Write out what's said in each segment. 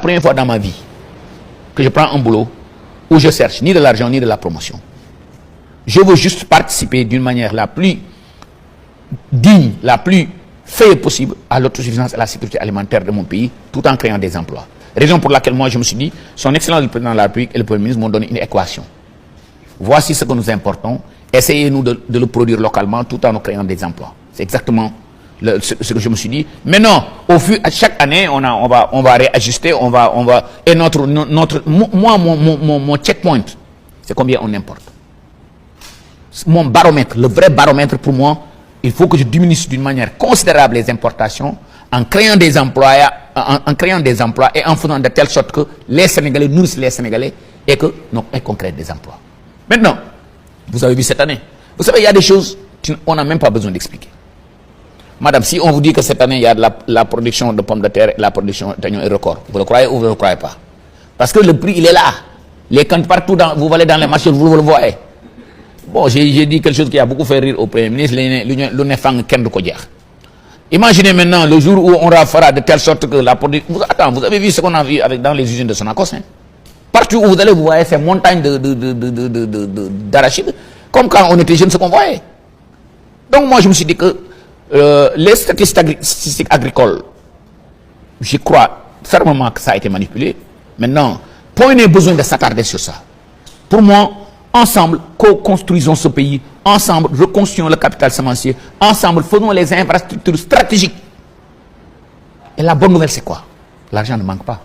première fois dans ma vie que je prends un boulot où je cherche ni de l'argent ni de la promotion. Je veux juste participer d'une manière la plus digne, la plus fair possible à l'autosuffisance et à la sécurité alimentaire de mon pays, tout en créant des emplois. Raison pour laquelle moi je me suis dit, son Excellence le Président de la République et le Premier ministre m'ont donné une équation. Voici ce que nous importons, essayez-nous de le produire localement tout en créant des emplois. C'est exactement ce que je me suis dit. Maintenant, à chaque année, on va réajuster, et mon checkpoint, c'est combien on importe. Mon baromètre, le vrai baromètre pour moi, il faut que je diminue d'une manière considérable les importations en créant des emplois, et en faisant de telle sorte que les Sénégalais nourrissent les Sénégalais et qu'on crée des emplois. Maintenant, vous avez vu cette année, vous savez, il y a des choses qu'on n'a même pas besoin d'expliquer. Madame, si on vous dit que cette année, il y a de la production de pommes de terre et la production d'oignons est record, vous le croyez ou vous ne le croyez pas? Parce que le prix, il est là. Partout, vous allez dans les marchés, vous le voyez. Bon, j'ai dit quelque chose qui a beaucoup fait rire au Premier ministre, imaginez maintenant le jour où on fera de telle sorte que la production... Attends, vous avez vu ce qu'on a vu dans les usines de Sonacos, hein? Partout où vous allez, vous voyez ces montagnes d'arachides, comme quand on était jeune, ce qu'on voyait. Donc moi, je me suis dit que les statistiques agricoles, je crois fermement que ça a été manipulé. Maintenant, point n'est besoin de s'attarder sur ça. Pour moi, ensemble, co-construisons ce pays, ensemble, reconstruisons le capital semencier, ensemble, faisons les infrastructures stratégiques. Et la bonne nouvelle, c'est quoi? L'argent ne manque pas.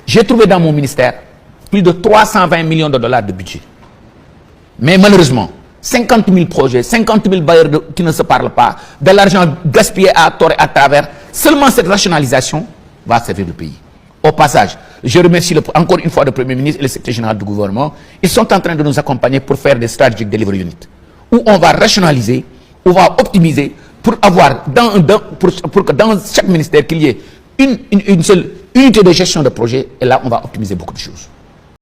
J'ai trouvé dans mon ministère plus de 320 millions de dollars de budget. Mais malheureusement, 50 000 projets, 50 000 bailleurs qui ne se parlent pas, de l'argent gaspillé à tort et à travers. Seulement cette rationalisation va servir le pays. Au passage, je remercie encore une fois le Premier ministre et le secrétaire général du gouvernement. Ils sont en train de nous accompagner pour faire des strategic delivery units, où on va rationaliser, on va optimiser pour avoir, pour que dans chaque ministère qu'il y ait une seule unité de gestion de projet, et là on va optimiser beaucoup de choses.